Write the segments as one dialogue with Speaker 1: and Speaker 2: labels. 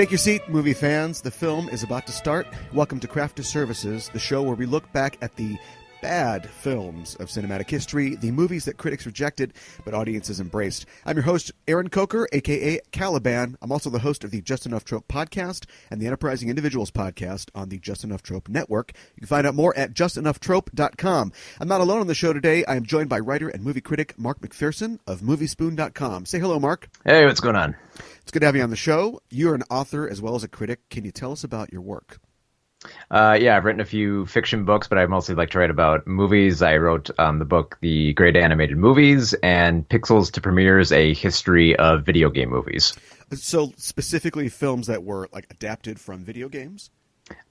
Speaker 1: Take your seat, movie fans. The film is about to start. Welcome to Craft to Services, the show where we look back at the bad films of cinematic history, the movies that critics rejected but audiences embraced. I'm your host, Aaron Coker, a.k.a. Caliban. I'm also the host of the Just Enough Trope podcast and the Enterprising Individuals podcast on the Just Enough Trope network. You can find out more at justenough.trope.com. I'm not alone on the show today. I am joined by writer and movie critic Mark McPherson of moviespoon.com. Say hello, Mark.
Speaker 2: Hey, what's going on?
Speaker 1: It's good to have you on the show. You're an author as well as a critic. Can you tell us about your work?
Speaker 2: Yeah, I've written a few fiction books, but I mostly like to write about movies. I wrote the book The Great Animated Movies and Pixels to Premieres, A History of Video Game Movies.
Speaker 1: So specifically films that were like adapted from video games?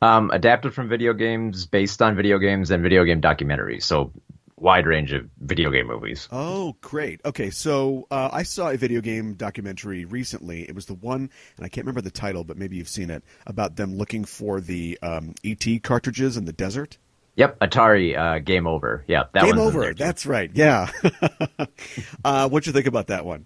Speaker 2: Adapted from video games, based on video games, and video game documentaries. So wide range of video game movies.
Speaker 1: Oh, great. Okay, so I saw a video game documentary recently. It was the one, and I can't remember the title, but maybe you've seen it, about them looking for the E.T. cartridges in the desert.
Speaker 2: Yep, Atari, Game Over. Yeah, that
Speaker 1: Game Over, that's right, yeah. What'd you think about that one?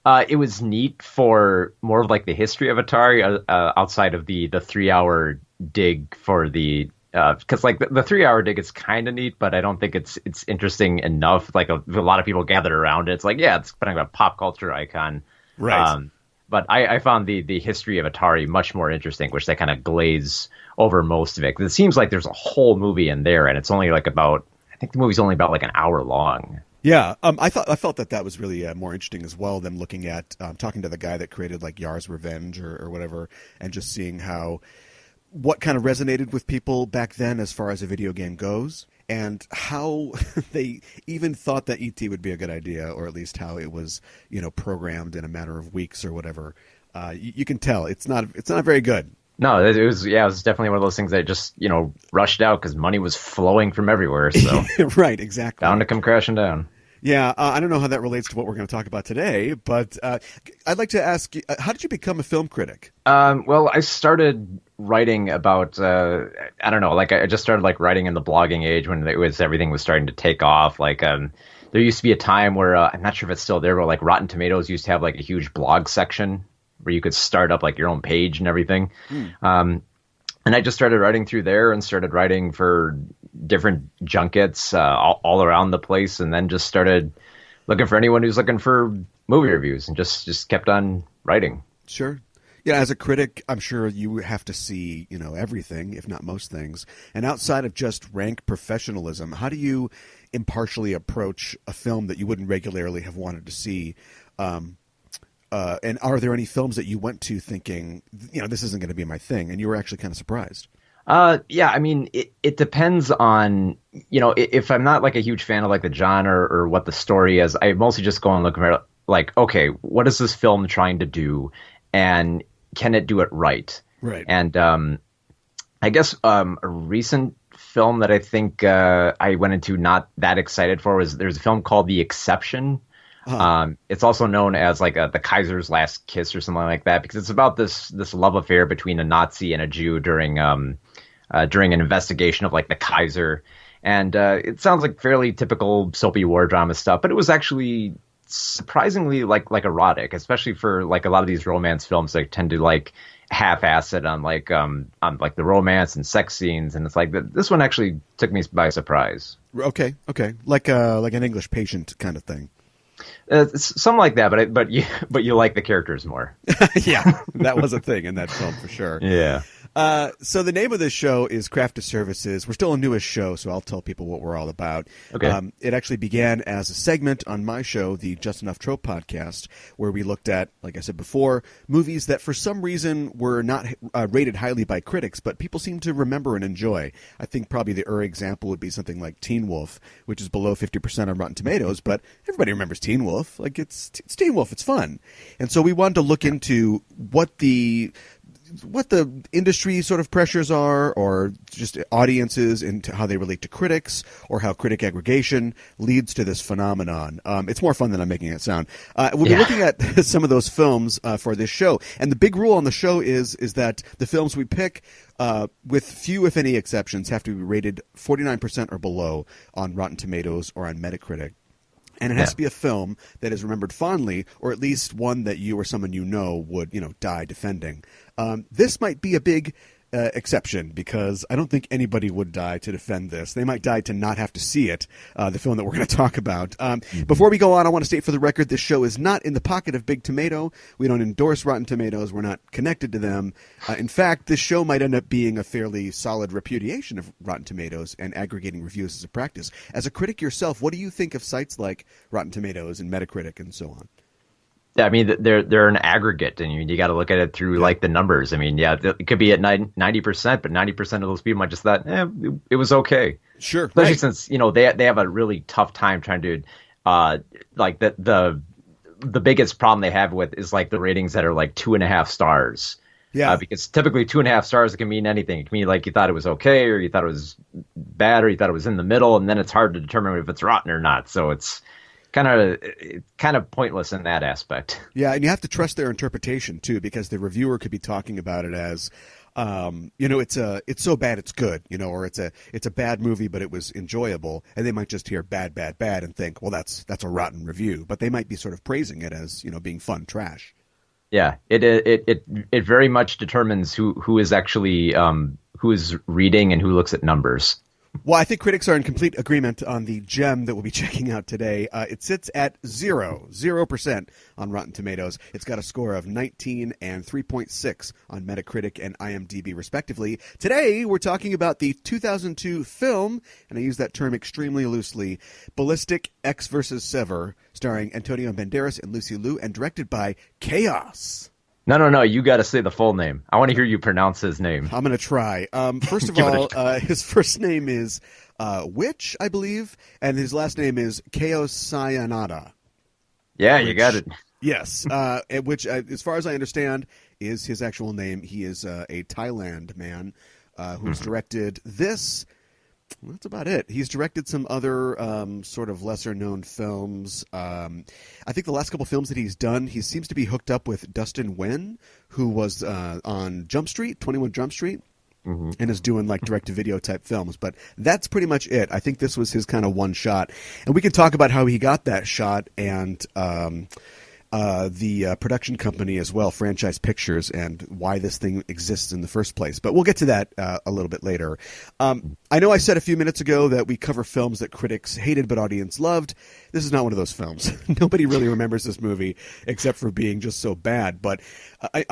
Speaker 2: It was neat for more of like the history of Atari outside of the 3-hour dig for the... because like the 3-hour dig is kind of neat, but I don't think it's interesting enough. Like a lot of people gathered around it. It's like, yeah, it's kind of a pop culture icon.
Speaker 1: Right.
Speaker 2: But I found the history of Atari much more interesting, which they kind of glaze over most of it. 'Cause it seems like there's a whole movie in there, and it's only like I think the movie's only about like an hour long.
Speaker 1: Yeah, I felt that was really more interesting as well. Them looking at talking to the guy that created like Yar's Revenge or whatever, and just seeing what kind of resonated with people back then as far as a video game goes, and how they even thought that E.T. would be a good idea, or at least how it was, programmed in a matter of weeks or whatever. You can tell it's not very good.
Speaker 2: No, it was definitely one of those things that just, rushed out because money was flowing from everywhere. So
Speaker 1: right, exactly.
Speaker 2: Bound to come crashing down.
Speaker 1: Yeah, I don't know how that relates to what we're going to talk about today, but I'd like to ask you, how did you become a film critic?
Speaker 2: Well, I started writing about, I don't know, like I just started like writing in the blogging age when everything was starting to take off. Like there used to be a time where, I'm not sure if it's still there, but like Rotten Tomatoes used to have like a huge blog section where you could start up like your own page and everything. And I just started writing through there and started writing for different junkets all around the place, and then just started looking for anyone who's looking for movie reviews, and just kept on writing.
Speaker 1: Sure. Yeah, as a critic, I'm sure you have to see, everything, if not most things. And outside of just rank professionalism, how do you impartially approach a film that you wouldn't regularly have wanted to see? And are there any films that you went to thinking, this isn't going to be my thing, and you were actually kind of surprised?
Speaker 2: Yeah, I mean, it depends on, if I'm not like a huge fan of like the genre or what the story is, I mostly just go and look at like, okay, what is this film trying to do, and can it do it right?
Speaker 1: Right.
Speaker 2: And I guess a recent film that I think I went into not that excited for there's a film called The Exception. It's also known as like the Kaiser's Last Kiss or something like that, because it's about this love affair between a Nazi and a Jew during an investigation of like the Kaiser, and it sounds like fairly typical soapy war drama stuff, but it was actually surprisingly like erotic, especially for like a lot of these romance films that tend to like half-ass it on like the romance and sex scenes, and it's like this one actually took me by surprise.
Speaker 1: Okay, like an English Patient kind of thing.
Speaker 2: It's something like that, but you like the characters more.
Speaker 1: Yeah, that was a thing in that film for sure.
Speaker 2: Yeah.
Speaker 1: So the name of this show is Craft to Services. We're still a newish show, so I'll tell people what we're all about.
Speaker 2: Okay.
Speaker 1: It actually began as a segment on my show, the Just Enough Trope podcast, where we looked at, like I said before, movies that for some reason were not rated highly by critics, but people seem to remember and enjoy. I think probably the example would be something like Teen Wolf, which is below 50% on Rotten Tomatoes, but everybody remembers Teen Wolf. Like it's Teen Wolf, it's fun. And so we wanted to look into what the industry sort of pressures are, or just audiences into how they relate to critics, or how critic aggregation leads to this phenomenon. It's more fun than I'm making it sound. We'll be looking at some of those films for this show. And the big rule on the show is that the films we pick, with few, if any, exceptions, have to be rated 49% or below on Rotten Tomatoes or on Metacritic. And it has to be a film that is remembered fondly, or at least one that you or someone you know would, die defending. This might be a big exception, because I don't think anybody would die to defend this. They might die to not have to see it, the film that we're going to talk about. Before we go on, I want to state for the record, this show is not in the pocket of Big Tomato. We don't endorse Rotten Tomatoes. We're not connected to them. In fact, this show might end up being a fairly solid repudiation of Rotten Tomatoes and aggregating reviews as a practice. As a critic yourself, what do you think of sites like Rotten Tomatoes and Metacritic and so on?
Speaker 2: I mean, they're an aggregate, and you got to look at it through like the numbers. I mean, it could be at 90%, but 90% of those people might just thought, it was okay.
Speaker 1: Sure,
Speaker 2: especially since they have a really tough time trying to, like the biggest problem they have with is like the ratings that are like 2.5 stars. Yeah, because typically 2.5 stars, it can mean anything. It can mean like you thought it was okay, or you thought it was bad, or you thought it was in the middle, and then it's hard to determine if it's rotten or not. So it's kind of pointless in that aspect.
Speaker 1: Yeah, and you have to trust their interpretation too, because the reviewer could be talking about it as, it's so bad it's good, or it's a bad movie but it was enjoyable, and they might just hear bad and think, well, that's a rotten review, but they might be sort of praising it as being fun trash.
Speaker 2: Yeah, it very much determines who is actually who is reading and who looks at numbers.
Speaker 1: Well, I think critics are in complete agreement on the gem that we'll be checking out today. It sits at 0% on Rotten Tomatoes. It's got a score of 19 and 3.6 on Metacritic and IMDb, respectively. Today, we're talking about the 2002 film, and I use that term extremely loosely, Ballistic, Ecks vs. Sever, starring Antonio Banderas and Lucy Liu, and directed by Chaos.
Speaker 2: No. You got to say the full name. I want to hear you pronounce his name.
Speaker 1: I'm going to try. First of all, his first name is Witch, I believe, and his last name is Keosayanada.
Speaker 2: Yeah, you got it.
Speaker 1: Yes, which, as far as I understand, is his actual name. He is a Thailand man who's directed this. That's about it. He's directed some other sort of lesser-known films. I think the last couple films that he's done, he seems to be hooked up with Dustin Nguyen, who was on 21 Jump Street, and is doing like direct-to-video type films. But that's pretty much it. I think this was his kind of one shot. And we can talk about how he got that shot and the production company as well, Franchise Pictures, and why this thing exists in the first place. But we'll get to that a little bit later. I know I said a few minutes ago that we cover films that critics hated but audience loved. This is not one of those films. Nobody really remembers this movie except for being just so bad. But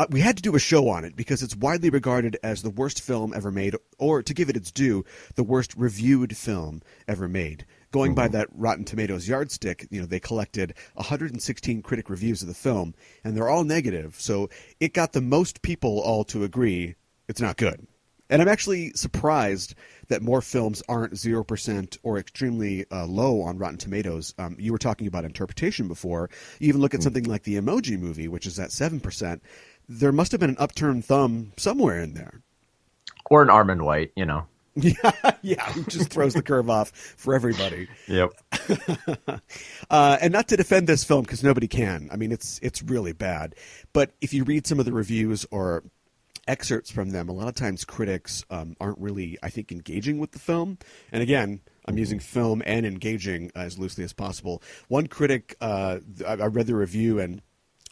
Speaker 1: we had to do a show on it because it's widely regarded as the worst film ever made, or to give it its due, the worst reviewed film ever made. Going by that Rotten Tomatoes yardstick, they collected 116 critic reviews of the film, and they're all negative. So it got the most people all to agree it's not good. And I'm actually surprised that more films aren't 0% or extremely low on Rotten Tomatoes. You were talking about interpretation before. You even look at something like the Emoji Movie, which is at 7%. There must have been an upturned thumb somewhere in there.
Speaker 2: Or an Armand White,
Speaker 1: Yeah, who just throws the curve off for everybody.
Speaker 2: Yep.
Speaker 1: And not to defend this film, because nobody can. I mean, it's really bad. But if you read some of the reviews or excerpts from them, a lot of times critics aren't really, I think, engaging with the film. And again, I'm using film and engaging as loosely as possible. One critic, I read the review, and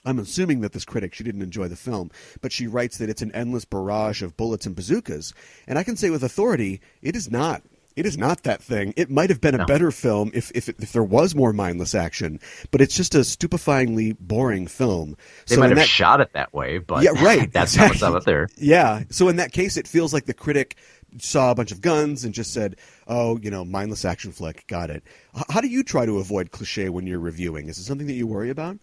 Speaker 1: I'm assuming that this critic, she didn't enjoy the film, but she writes that it's an endless barrage of bullets and bazookas. And I can say with authority, it is not. It is not that thing. It might have been a better film if there was more mindless action, but it's just a stupefyingly boring film.
Speaker 2: They might have shot it that way, but
Speaker 1: yeah, right,
Speaker 2: that's
Speaker 1: exactly.
Speaker 2: Not what's out there.
Speaker 1: Yeah. So in that case, it feels like the critic saw a bunch of guns and just said, oh, mindless action flick, got it. How do you try to avoid cliche when you're reviewing? Is it something that you worry about?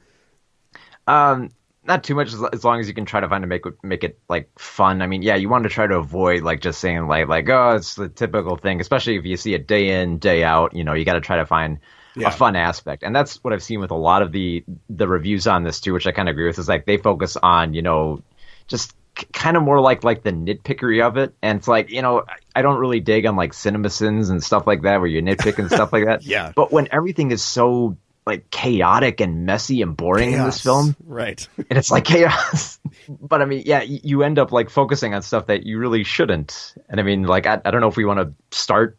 Speaker 2: Not too much, as long as you can try to find to make it like fun. I mean, yeah, you want to try to avoid like just saying like oh, it's the typical thing, especially if you see it day in, day out. You got to try to find a fun aspect, and that's what I've seen with a lot of the reviews on this too, which I kind of agree with. Is like they focus on just kind of more like the nitpickery of it, and it's like I don't really dig on like CinemaSins and stuff like that where you nitpick and stuff like that.
Speaker 1: Yeah,
Speaker 2: but when everything is so like chaotic and messy and boring in this film,
Speaker 1: right?
Speaker 2: And it's like chaos. But I mean, yeah, you end up like focusing on stuff that you really shouldn't. And I mean, like, I don't know if we want to start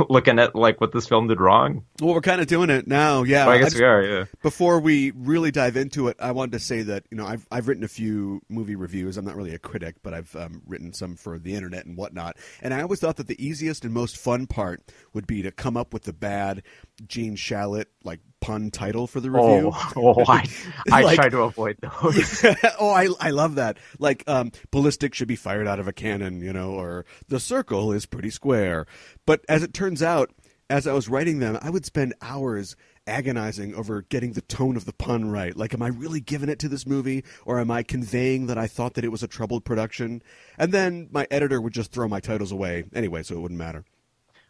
Speaker 2: looking at like what this film did wrong.
Speaker 1: Well, we're kind of doing it now. Yeah.
Speaker 2: Well, I guess we are. Yeah.
Speaker 1: Before we really dive into it, I wanted to say that, I've written a few movie reviews. I'm not really a critic, but I've written some for the internet and whatnot. And I always thought that the easiest and most fun part would be to come up with the bad Gene Shalit, like, pun title for the review.
Speaker 2: I like, try to avoid those.
Speaker 1: I love that. Like, Ballistic should be fired out of a cannon, or the circle is pretty square. But as it turns out, as I was writing them, I would spend hours agonizing over getting the tone of the pun right. Like, am I really giving it to this movie, or am I conveying that I thought that it was a troubled production? And then my editor would just throw my titles away anyway, so it wouldn't matter.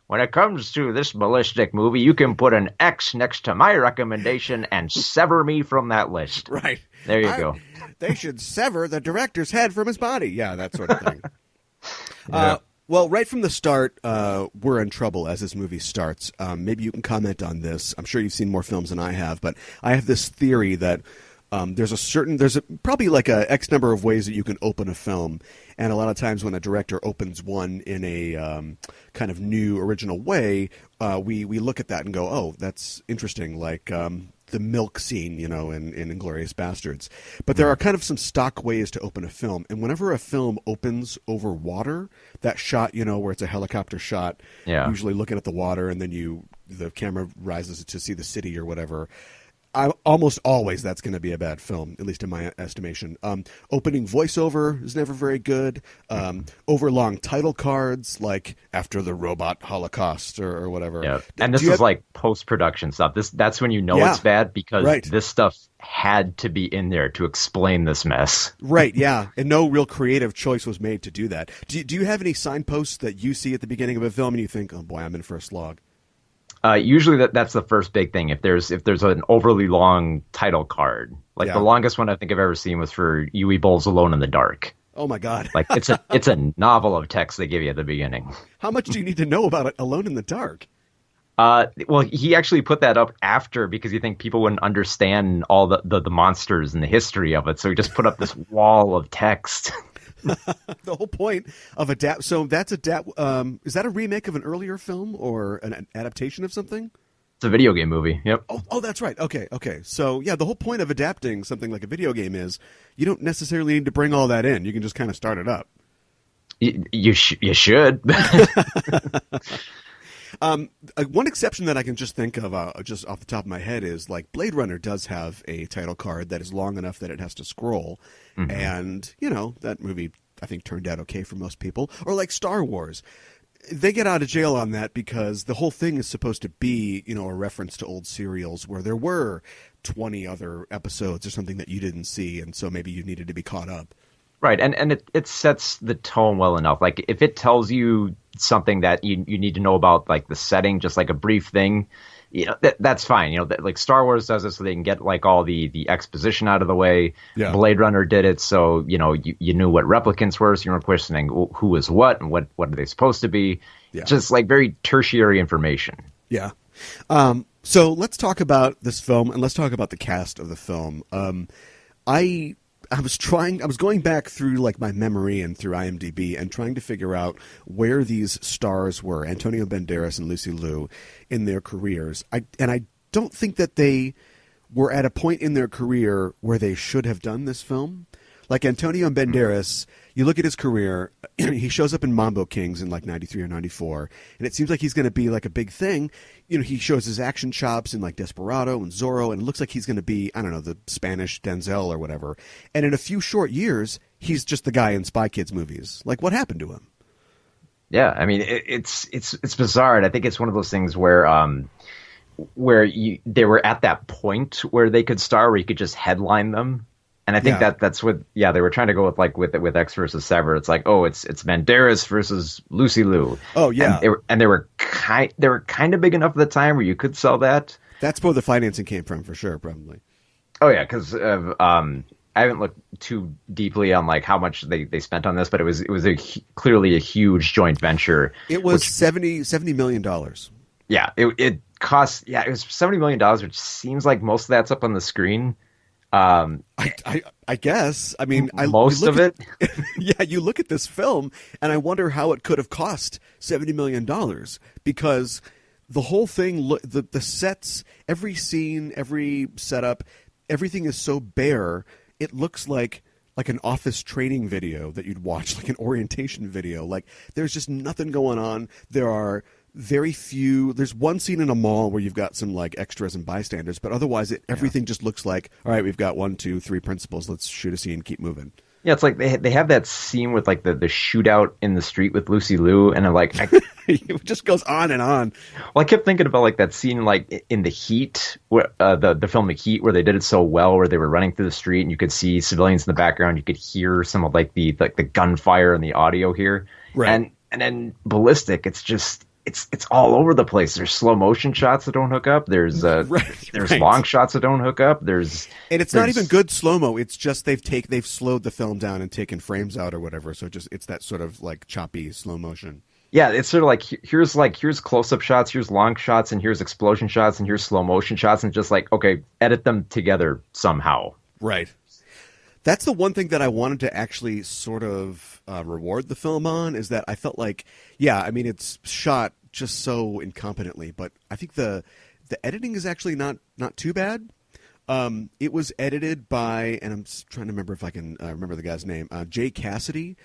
Speaker 2: When it comes to this Ballistic movie, you can put an X next to my recommendation and sever me from that list.
Speaker 1: Right.
Speaker 2: There you go.
Speaker 1: They should sever the director's head from his body. Yeah, that sort of thing.
Speaker 2: Yeah.
Speaker 1: Well, right from the start, we're in trouble as this movie starts. Maybe you can comment on this. I'm sure you've seen more films than I have, but I have this theory that there's probably like a X number of ways that you can open a film. And a lot of times when a director opens one in a kind of new, original way, we look at that and go, oh, that's interesting, like the milk scene, in Inglourious Bastards. But there are kind of some stock ways to open a film. And whenever a film opens over water, that shot, where it's a helicopter shot, usually looking at the water, and then the camera rises to see the city or whatever, almost always that's going to be a bad film, at least in my estimation. Opening voiceover is never very good. Overlong title cards, like After the Robot Holocaust or whatever.
Speaker 2: Yeah. And this is like post-production stuff. That's when it's bad, because this stuff had to be in there to explain this mess.
Speaker 1: Right, yeah. And no real creative choice was made to do that. Do you have any signposts that you see at the beginning of a film and you think, oh boy, I'm in for a slog?
Speaker 2: Usually that's the first big thing. If there's an overly long title card, like the longest one I think I've ever seen was for Uwe Boll's Alone in the Dark.
Speaker 1: Oh my God!
Speaker 2: Like it's a novel of text they give you at the beginning.
Speaker 1: How much do you need to know about it, Alone in the Dark?
Speaker 2: Well, he actually put that up after because you think people wouldn't understand all the monsters and the history of it, so he just put up this wall of text.
Speaker 1: The whole point of so that's is that a remake of an earlier film or an adaptation of something?
Speaker 2: It's a video game movie. Yep.
Speaker 1: Oh, that's right. Okay. So yeah, the whole point of adapting something like a video game is you don't necessarily need to bring all that in. You can just kind of start it up.
Speaker 2: You should.
Speaker 1: One exception that I can just think of, just off the top of my head, is like Blade Runner does have a title card that is long enough that it has to scroll, and that movie I think turned out okay for most people. Or like Star Wars, they get out of jail on that because the whole thing is supposed to be a reference to old serials where there were 20 other episodes or something that you didn't see, and so maybe you needed to be caught up.
Speaker 2: Right, and it sets the tone well enough. Like if it tells you something that you need to know about, like the setting, just like a brief thing, that's fine. Like Star Wars does it so they can get like all the exposition out of the way. Yeah. Blade Runner did it so you knew what replicants were, so you weren't questioning who was what and what are they supposed to be. Yeah. Just like very tertiary information.
Speaker 1: Yeah. So let's talk about this film and let's talk about the cast of the film. I was going back through like my memory and through IMDb and trying to figure out where these stars were, Antonio Banderas and Lucy Liu, in their careers. I don't think that they were at a point in their career where they should have done this film. Like Antonio Banderas, you look at his career, he shows up in Mambo Kings in like 93 or 94, and it seems like he's going to be like a big thing. He shows his action chops in like Desperado and Zorro, and it looks like he's going to be, I don't know, the Spanish Denzel or whatever. And in a few short years, he's just the guy in Spy Kids movies. Like, what happened to him?
Speaker 2: Yeah, I mean, it's bizarre, and I think it's one of those things where they were at that point where they could star, where you could just headline them. And I think that's what they were trying to go with Ecks versus Sever. It's like, oh, it's Banderas versus Lucy Liu.
Speaker 1: Oh yeah,
Speaker 2: and they were kind of big enough at the time where you could sell that.
Speaker 1: That's where the financing came from, for sure, probably.
Speaker 2: Oh yeah, because I haven't looked too deeply on like how much they spent on this, but it was clearly a huge joint venture.
Speaker 1: It was $70 million.
Speaker 2: Yeah, it cost. Yeah, it was $70 million, which seems like most of that's up on the screen.
Speaker 1: I guess. I mean,
Speaker 2: Most of it.
Speaker 1: Yeah, you look at this film, and I wonder how it could have cost $70 million because the whole thing, the sets, every scene, every setup, everything is so bare. It looks like an office training video that you'd watch, like an orientation video. Like there's just nothing going on. There are very few. There's one scene in a mall where you've got some like extras and bystanders, but otherwise everything just looks like, all right, we've got 1, 2, 3 principals. Let's shoot a scene, keep moving.
Speaker 2: Yeah, it's like they have that scene with like the shootout in the street with Lucy Liu, and I'm like,
Speaker 1: it just goes on and on.
Speaker 2: Well, I kept thinking about like that scene like in The Heat, where the film The Heat, where they did it so well, where they were running through the street and you could see civilians in the background, you could hear some of like the gunfire and the audio here,
Speaker 1: right?
Speaker 2: And then Ballistic, it's just. It's all over the place. There's slow motion shots that don't hook up. There's long shots that don't hook up. And
Speaker 1: it's not even good slow mo. It's just they've slowed the film down and taken frames out or whatever. So it's that sort of like choppy slow motion.
Speaker 2: Yeah, it's sort of here's close up shots, here's long shots, and here's explosion shots, and here's slow motion shots, and just like, okay, edit them together somehow.
Speaker 1: Right. That's the one thing that I wanted to actually sort of reward the film on, is that I felt like, yeah, I mean, it's shot just so incompetently, but I think the editing is actually not too bad. It was edited by, and I'm trying to remember if I can remember the guy's name, Jay Cassidy,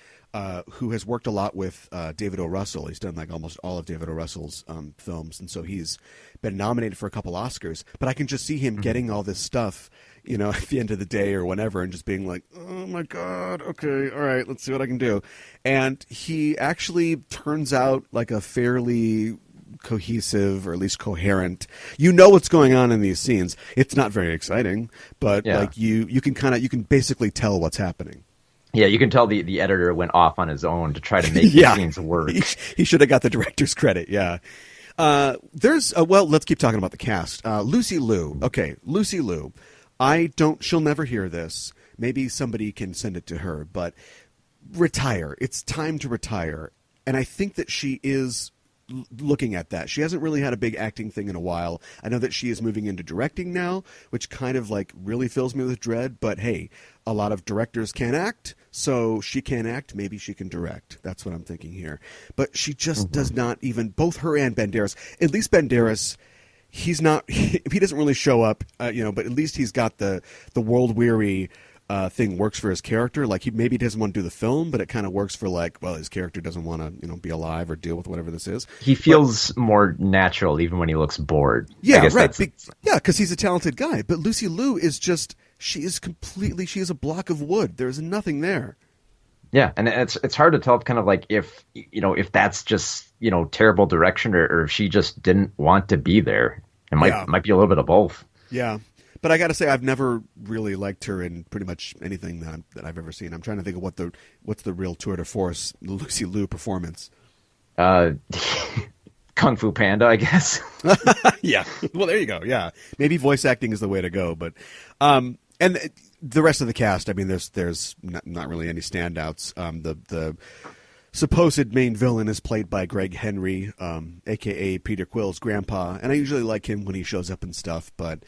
Speaker 1: who has worked a lot with David O. Russell. He's done like almost all of David O. Russell's films, and so he's been nominated for a couple Oscars. But I can just see him getting all this stuff, you know, at the end of the day or whenever, and just being like, oh my God, okay, all right, let's see what I can do. And he actually turns out like a fairly cohesive, or at least coherent. You know what's going on in these scenes. It's not very exciting, but like you can basically tell what's happening.
Speaker 2: Yeah, you can tell the editor went off on his own to try to make the scenes work.
Speaker 1: He should have got the director's credit, yeah. Let's keep talking about the cast. Lucy Liu. Okay, Lucy Liu. She'll never hear this. Maybe somebody can send it to her, but retire. It's time to retire. And I think that she is looking at that. She hasn't really had a big acting thing in a while. I know that she is moving into directing now, which kind of like really fills me with dread, but hey, a lot of directors can't act, so she can't act, maybe she can direct. That's what I'm thinking here. But she just does not even, both her and Banderas, at least Banderas, he doesn't really show up, but at least he's got the world weary thing works for his character. Like maybe he doesn't want to do the film, but it kind of works for like, well, his character doesn't want to, be alive or deal with whatever this is.
Speaker 2: He feels more natural even when he looks bored.
Speaker 1: Yeah, right. Because he's a talented guy. But Lucy Liu is just, she is a block of wood. There's nothing there.
Speaker 2: Yeah, and it's hard to tell kind of like if that's just, terrible direction or if she just didn't want to be there. It might be a little bit of both.
Speaker 1: Yeah. But I got to say, I've never really liked her in pretty much anything that I've ever seen. I'm trying to think of what's the real tour de force Lucy Liu performance.
Speaker 2: Kung Fu Panda, I guess.
Speaker 1: Yeah. Well, there you go. Yeah. Maybe voice acting is the way to go. But and the rest of the cast, I mean, there's not really any standouts. The supposed main villain is played by Greg Henry, a.k.a. Peter Quill's grandpa. And I usually like him when he shows up and stuff, but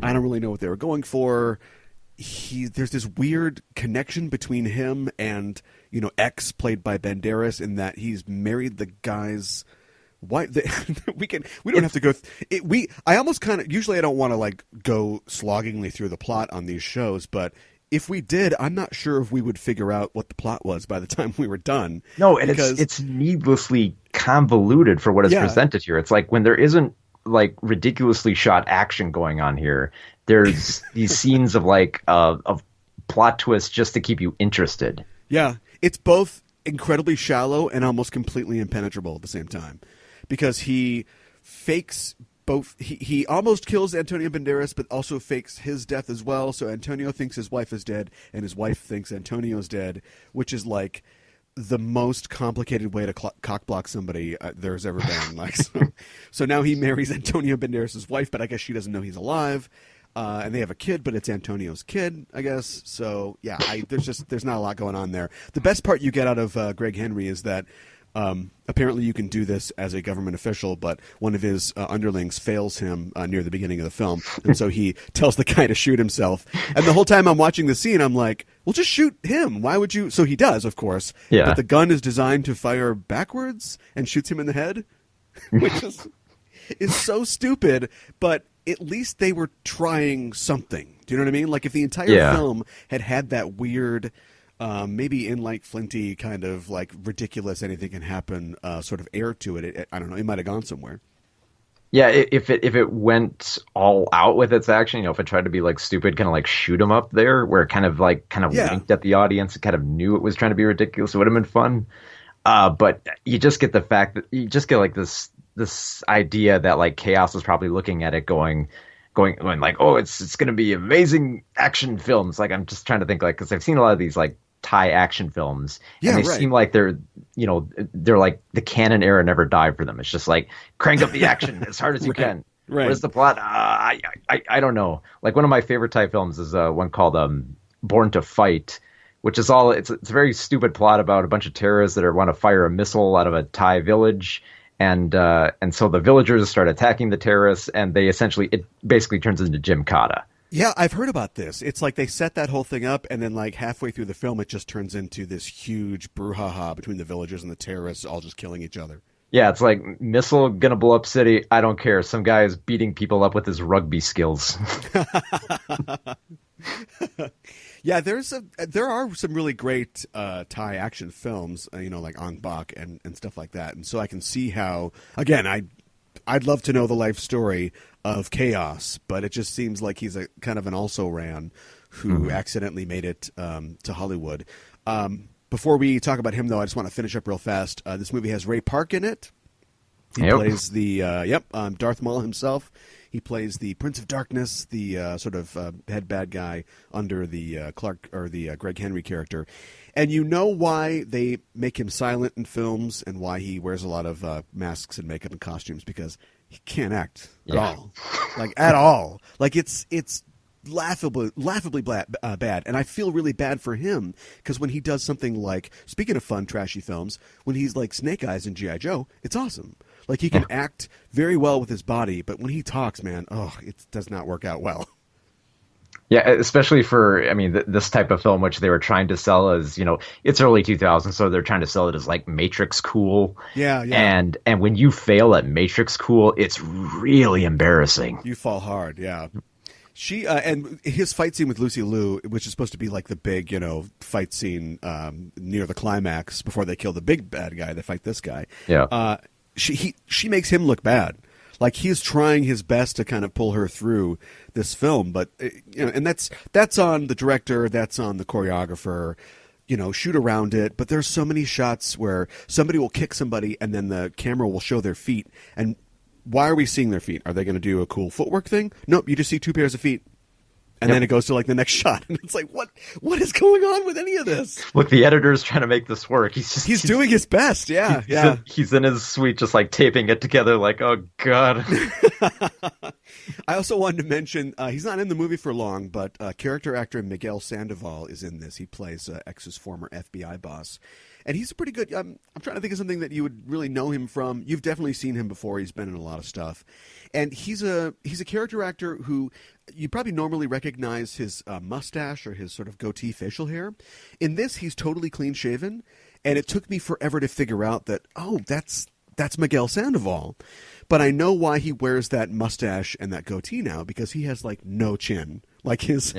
Speaker 1: I don't really know what they were going for. There's this weird connection between him and, Ecks, played by Banderas, in that he's married the guy's wife. We don't have to go. I almost kind of, usually I don't want to like go sloggingly through the plot on these shows, but if we did, I'm not sure if we would figure out what the plot was by the time we were done.
Speaker 2: No, and it's needlessly convoluted for what is presented here. It's like when there isn't like ridiculously shot action going on here, there's these scenes of like of plot twists just to keep you interested.
Speaker 1: Yeah, it's both incredibly shallow and almost completely impenetrable at the same time, because he fakes both. He almost kills Antonio Banderas, but also fakes his death as well. So Antonio thinks his wife is dead, and his wife thinks Antonio's dead, which is like the most complicated way to cock block somebody there's ever been. Like, so now he marries Antonio Banderas' wife, but I guess she doesn't know he's alive, and they have a kid, but it's Antonio's kid, I guess. So yeah, there's not a lot going on there. The best part you get out of Greg Henry is that Apparently, you can do this as a government official, but one of his underlings fails him near the beginning of the film, and so he tells the guy to shoot himself. And the whole time I'm watching the scene, I'm like, "Well, just shoot him. Why would you?" So he does, of course.
Speaker 2: Yeah.
Speaker 1: But the gun is designed to fire backwards and shoots him in the head, which is so stupid. But at least they were trying something. Do you know what I mean? Like if the entire film had that weird. Maybe in like Flinty kind of like ridiculous anything can happen sort of air to it. I don't know. It might have gone somewhere.
Speaker 2: Yeah, if it went all out with its action, if it tried to be like stupid, kind of like shoot 'em up there, where it kind of winked at the audience and kind of knew it was trying to be ridiculous, it would have been fun. But you just get the fact that you just get like this idea that like Chaos was probably looking at it going like, oh, it's going to be amazing action films. Like I'm just trying to think like, because I've seen a lot of these like Thai action films, and they seem like they're like the canon era never died for them. It's just like crank up the action as hard as you can. Right. What is the plot? I don't know. Like one of my favorite Thai films is one called Born to Fight, which is it's a very stupid plot about a bunch of terrorists that want to fire a missile out of a Thai village. And so the villagers start attacking the terrorists, and it basically turns into Gymkhana.
Speaker 1: Yeah, I've heard about this. It's like they set that whole thing up, and then like halfway through the film, it just turns into this huge brouhaha between the villagers and the terrorists, all just killing each other.
Speaker 2: Yeah, it's like missile gonna blow up city. I don't care. Some guy is beating people up with his rugby skills.
Speaker 1: Yeah, there are some really great Thai action films, like Ong Bak and stuff like that. And so I can see how, again, I'd love to know the life story of Chaos, but it just seems like he's a kind of an also-ran who accidentally made it to Hollywood. Before we talk about him, though, I just want to finish up real fast. This movie has Ray Park in it. He plays the Darth Maul himself. He plays the Prince of Darkness, the sort of head bad guy under the Clark or the Greg Henry character. And you know why they make him silent in films and why he wears a lot of masks and makeup and costumes, because he can't act at all. Like, at all. Like, it's laughably bad. And I feel really bad for him, because when he does something like, speaking of fun, trashy films, when he's like Snake Eyes in G.I. Joe, it's awesome. Like, he can act very well with his body, but when he talks, man, it does not work out well.
Speaker 2: Yeah, especially for, this type of film, which they were trying to sell as, it's early 2000s, so they're trying to sell it as, like, Matrix cool.
Speaker 1: Yeah.
Speaker 2: And when you fail at Matrix cool, it's really embarrassing.
Speaker 1: You fall hard, yeah. She and his fight scene with Lucy Liu, which is supposed to be like the big, fight scene near the climax before they kill the big bad guy, they fight this guy.
Speaker 2: Yeah.
Speaker 1: She makes him look bad. Like, he's trying his best to kind of pull her through this film, but and that's on the director, that's on the choreographer, shoot around it. But there's so many shots where somebody will kick somebody and then the camera will show their feet. And why are we seeing their feet? Are they going to do a cool footwork thing? Nope, you just see two pairs of feet. And then it goes to like the next shot, and it's like, what is going on with any of this?
Speaker 2: Look, the editor's trying to make this work.
Speaker 1: He's doing his best. Yeah,
Speaker 2: he's in his suite, just like taping it together. Like, oh god.
Speaker 1: I also wanted to mention he's not in the movie for long, but character actor Miguel Sandoval is in this. He plays X's former FBI boss. And he's a pretty good. I'm trying to think of something that you would really know him from. You've definitely seen him before. He's been in a lot of stuff, and he's a character actor who you probably normally recognize his mustache or his sort of goatee facial hair. In this, he's totally clean shaven, and it took me forever to figure out that that's Miguel Sandoval. But I know why he wears that mustache and that goatee now, because he has like no chin. Like his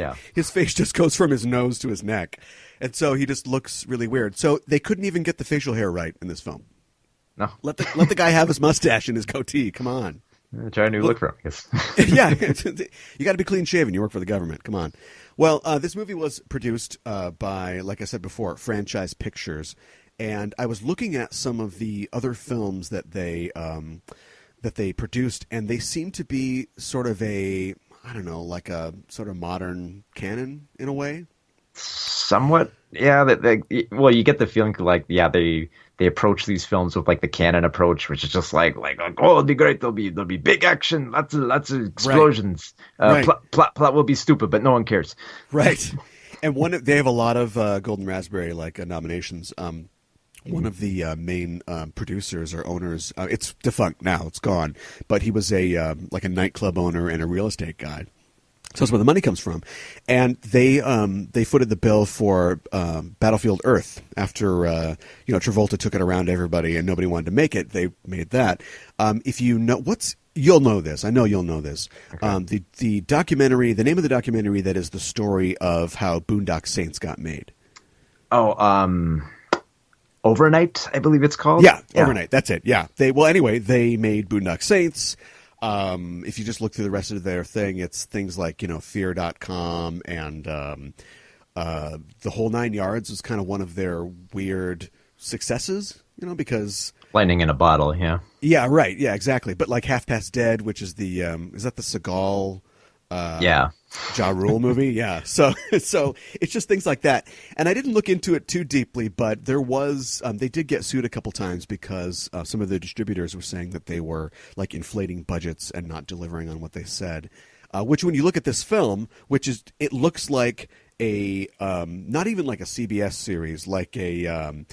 Speaker 1: face just goes from his nose to his neck. And so he just looks really weird. So they couldn't even get the facial hair right in this film.
Speaker 2: No.
Speaker 1: Let the guy have his mustache and his goatee. Come on.
Speaker 2: Try a new look for him, I guess.
Speaker 1: Yeah. You got to be clean shaven. You work for the government. Come on. Well, this movie was produced by, like I said before, Franchise Pictures. And I was looking at some of the other films that they produced, and they seem to be sort of like a sort of modern canon in a way.
Speaker 2: Somewhat, yeah. Well, you get the feeling like, they approach these films with like the canon approach, which is just like it'll be great. There'll be big action, lots of explosions.
Speaker 1: Right.
Speaker 2: Plot will be stupid, but no one cares.
Speaker 1: Right. And they have a lot of Golden Raspberry nominations. one of the main producers or owners. It's defunct now; it's gone. But he was a like a nightclub owner and a real estate guy. So that's where the money comes from, and they footed the bill for Battlefield Earth after Travolta took it around to everybody and nobody wanted to make it. They made that. If you know you'll know this. I know you'll know this. Okay. The documentary, the name of the documentary that is the story of how Boondock Saints got made.
Speaker 2: Oh, Overnight, I believe it's called.
Speaker 1: Yeah, Overnight. That's it. Yeah. They made Boondock Saints. If you just look through the rest of their thing, it's things like, fear.com and the whole 9 yards is kind of one of their weird successes, because
Speaker 2: lightning in a bottle. Yeah.
Speaker 1: Yeah. Right. Yeah, exactly. But like Half Past Dead, which is is that the Seagal, Ja Rule movie? Yeah. So it's just things like that. And I didn't look into it too deeply, but there was, they did get sued a couple times because some of the distributors were saying that they were like inflating budgets and not delivering on what they said. Which when you look at this film, it looks like a, not even like a CBS series, like a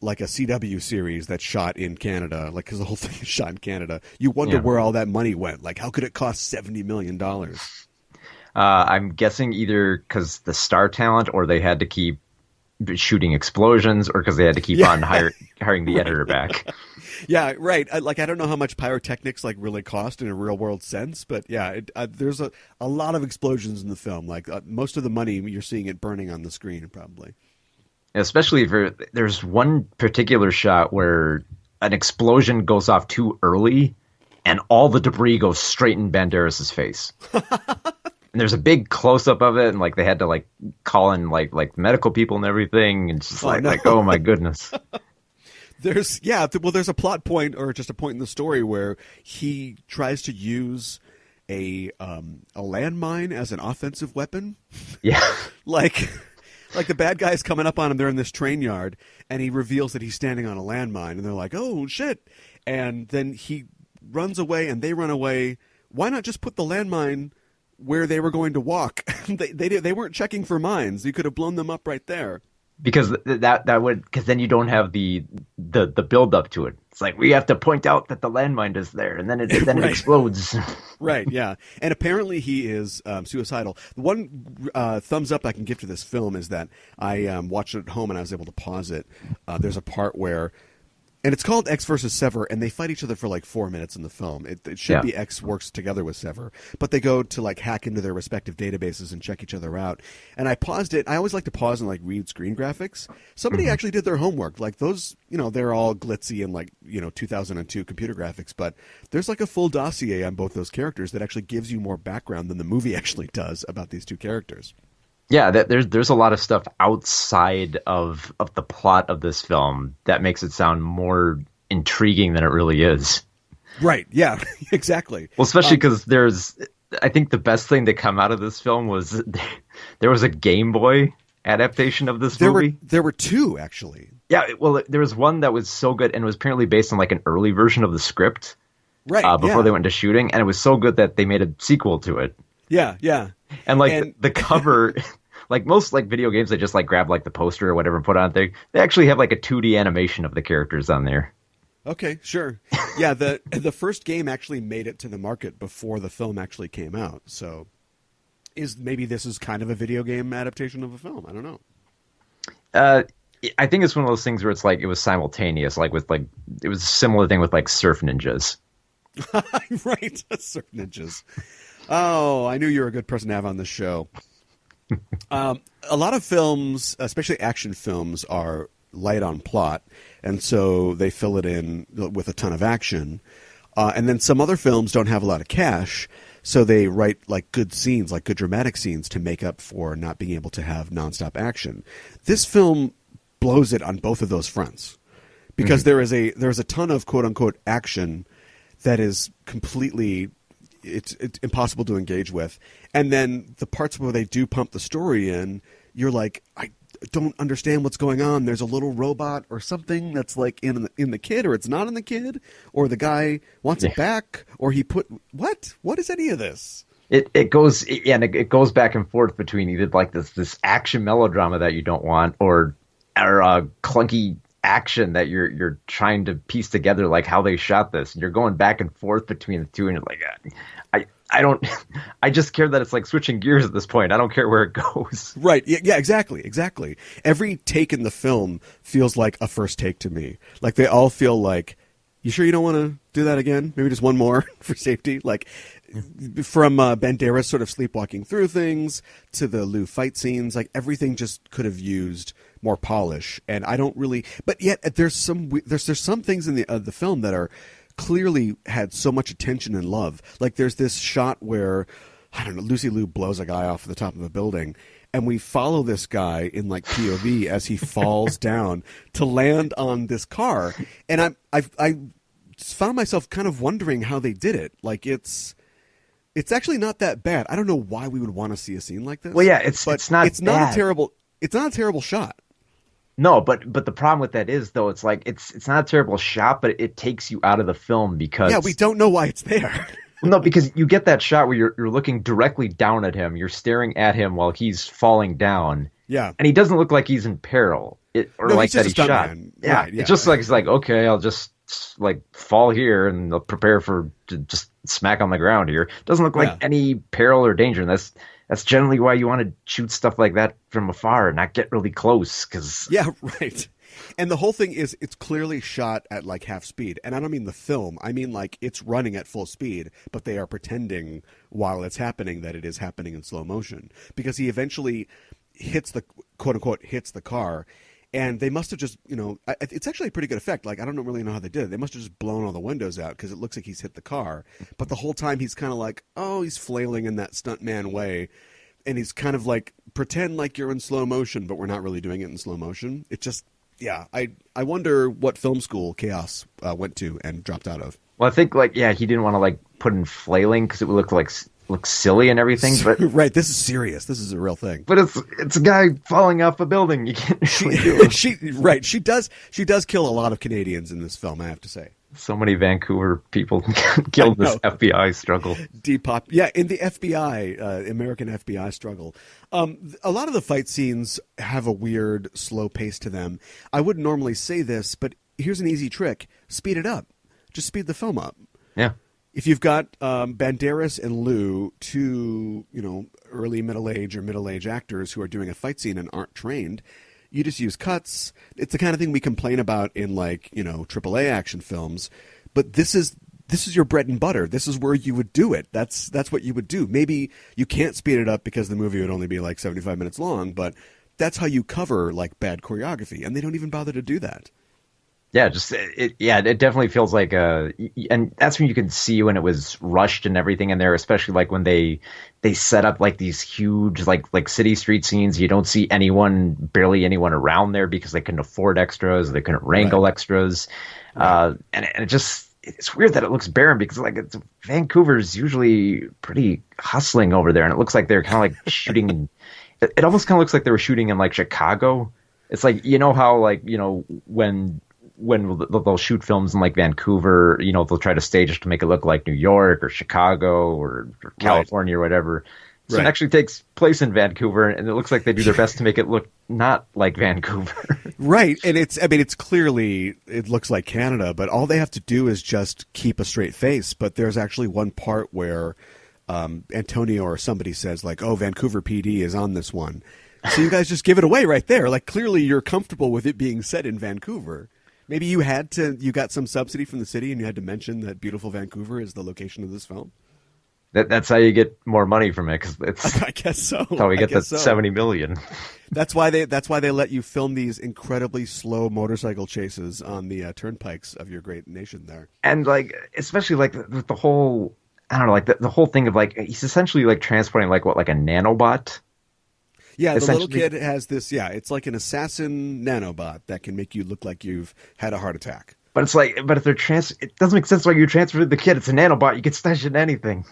Speaker 1: CW series that's shot in Canada, because the whole thing is shot in Canada. You wonder where all that money went. Like, how could it cost $70 million?
Speaker 2: I'm guessing either because the star talent, or they had to keep shooting explosions, or because they had to keep on hiring the editor back.
Speaker 1: Yeah, right. I don't know how much pyrotechnics really cost in a real world sense, but there's a lot of explosions in the film. Most of the money you're seeing it burning on the screen, probably.
Speaker 2: Especially there's one particular shot where an explosion goes off too early, and all the debris goes straight in Banderas's face. And there's a big close up of it, and they had to call in like medical people and everything, and it's just oh my goodness.
Speaker 1: There's a plot point, or just a point in the story where he tries to use a landmine as an offensive weapon.
Speaker 2: Yeah.
Speaker 1: Like the bad guy's coming up on him. They're in this train yard, and he reveals that he's standing on a landmine, and they're like, "Oh shit!" And then he runs away, and they run away. Why not just put the landmine where they were going to walk? They weren't checking for mines. You could have blown them up right there.
Speaker 2: Because because then you don't have the build up to it. It's like we have to point out that the landmine is there, and then it explodes.
Speaker 1: Right, yeah. And apparently he is suicidal. The one thumbs up I can give to this film is that I watched it at home and I was able to pause it. There's a part where, and it's called Ecks versus Sever, and they fight each other for 4 minutes in the film. It should be Ecks works together with Sever, but they go to hack into their respective databases and check each other out. And I paused it. I always like to pause and read screen graphics. Somebody actually did their homework. Those, they're all glitzy and 2002 computer graphics, but there's a full dossier on both those characters that actually gives you more background than the movie actually does about these two characters.
Speaker 2: Yeah, there's a lot of stuff outside of the plot of this film that makes it sound more intriguing than it really is.
Speaker 1: Right, yeah, exactly.
Speaker 2: Well, especially because I think the best thing that come out of this film was there was a Game Boy adaptation of this movie.
Speaker 1: There were two, actually.
Speaker 2: Yeah, well, there was one that was so good, and it was apparently based on an early version of the script.
Speaker 1: Right,
Speaker 2: before they went to shooting, and it was so good that they made a sequel to it.
Speaker 1: Yeah, yeah.
Speaker 2: And the cover, most video games, they just grab the poster or whatever and put it on there. They actually have a 2D animation of the characters on there.
Speaker 1: Okay, sure. Yeah, the first game actually made it to the market before the film actually came out. So, maybe this is kind of a video game adaptation of a film? I don't know.
Speaker 2: I think it's one of those things where it's it was simultaneous. It was a similar thing with Surf Ninjas.
Speaker 1: Right, Surf Ninjas. Oh, I knew you were a good person to have on the show. A lot of films, especially action films, are light on plot, and so they fill it in with a ton of action. And then some other films don't have a lot of cash, so they write good scenes, good dramatic scenes, to make up for not being able to have nonstop action. This film blows it on both of those fronts, because there is a ton of quote unquote action that is completely it's impossible to engage with. And then the parts where they do pump the story in, you're like, I don't understand what's going on. There's a little robot or something that's in the kid, or it's not in the kid, or the guy wants it back, or he put what is any of this?
Speaker 2: It goes back and forth between either this action melodrama that you don't want, or clunky action that you're trying to piece together, like how they shot this. And you're going back and forth between the two, and you're like, I don't, I just care that it's like switching gears at this point. I don't care where it goes.
Speaker 1: Right. Yeah, exactly. Every take in the film feels like a first take to me. Like they all feel like, you sure you don't want to do that again? Maybe just one more for safety? Like from Banderas sort of sleepwalking through things to the Liu fight scenes, like everything just could have used more polish. And I don't really, but yet there's some things in the film that are clearly had so much attention and love. Like there's this shot where, I don't know, Lucy Liu blows a guy off the top of a building, and we follow this guy in like POV as he falls down to land on this car. And I found myself kind of wondering how they did it. Like it's actually not that bad. I don't know why we would want to see a scene like this.
Speaker 2: Well, yeah, it's not
Speaker 1: a terrible shot.
Speaker 2: No, but the problem with that is, though, it's like it's not a terrible shot, but it takes you out of the film because
Speaker 1: we don't know why it's there.
Speaker 2: No, because you get that shot where you're looking directly down at him, you're staring at him while he's falling down.
Speaker 1: Yeah,
Speaker 2: and he doesn't look like he's in peril, like that he's shot. Yeah,
Speaker 1: right, yeah,
Speaker 2: it's just like it's like, okay, I'll just like fall here and I'll prepare to just smack on the ground here. It doesn't look like any peril or danger, and that's generally why you want to shoot stuff like that from afar and not get really close.
Speaker 1: Yeah, right. And the whole thing is it's clearly shot at like half speed. And I don't mean the film. I mean like it's running at full speed, but they are pretending while it's happening that it is happening in slow motion. Because he eventually hits the, quote unquote, hits the car. And they must have just, it's actually a pretty good effect. Like, I don't really know how they did it. They must have just blown all the windows out because it looks like he's hit the car. But the whole time he's kind of like, he's flailing in that stuntman way. And he's kind of like, pretend like you're in slow motion, but we're not really doing it in slow motion. It just, I wonder what film school Chaos went to and dropped out of.
Speaker 2: Well, I think he didn't want to like put in flailing because it would look silly and everything. But
Speaker 1: right, this is serious. This is a real thing.
Speaker 2: But it's a guy falling off a building. You can't really do it.
Speaker 1: She does kill a lot of Canadians in this film, I have to say.
Speaker 2: So many Vancouver people killed this FBI struggle.
Speaker 1: In the FBI, American FBI struggle. A lot of the fight scenes have a weird slow pace to them. I wouldn't normally say this, but here's an easy trick. Speed it up. Just speed the film up.
Speaker 2: Yeah.
Speaker 1: If you've got Banderas and Liu, two early middle-age actors who are doing a fight scene and aren't trained, you just use cuts. It's the kind of thing we complain about in AAA action films. But this is your bread and butter. This is where you would do it. That's what you would do. Maybe you can't speed it up because the movie would only be like 75 minutes long, but that's how you cover like bad choreography, and they don't even bother to do that.
Speaker 2: Yeah, it definitely feels like and that's when you can see when it was rushed and everything in there, especially like when they set up like these huge like city street scenes. You don't see barely anyone around there because they couldn't afford extras, they couldn't wrangle extras, and it's weird that it looks barren because Vancouver's usually pretty hustling over there, and it looks like they're kind of like shooting in. It almost kind of looks like they were shooting in like Chicago. It's like how when they'll shoot films in like Vancouver, they'll try to stage it to make it look like New York or Chicago or California or whatever. So it actually takes place in Vancouver, and it looks like they do their best to make it look not like Vancouver.
Speaker 1: Right. And it's clearly, it looks like Canada, but all they have to do is just keep a straight face. But there's actually one part where Antonio or somebody says like, Vancouver PD is on this one. So you guys just give it away right there. Like clearly you're comfortable with it being set in Vancouver. Maybe you got some subsidy from the city and you had to mention that beautiful Vancouver is the location of this film.
Speaker 2: That's how you get more money from it, because
Speaker 1: I guess so.
Speaker 2: That's how we get that $70 million.
Speaker 1: That's why they let you film these incredibly slow motorcycle chases on the turnpikes of your great nation there.
Speaker 2: And especially the whole, I don't know, the whole thing of he's essentially transporting a nanobot.
Speaker 1: Yeah, the little kid has this. Yeah, it's like an assassin nanobot that can make you look like you've had a heart attack.
Speaker 2: But it's but if it doesn't make sense why you transfer the kid. It's a nanobot. You can stash it in anything.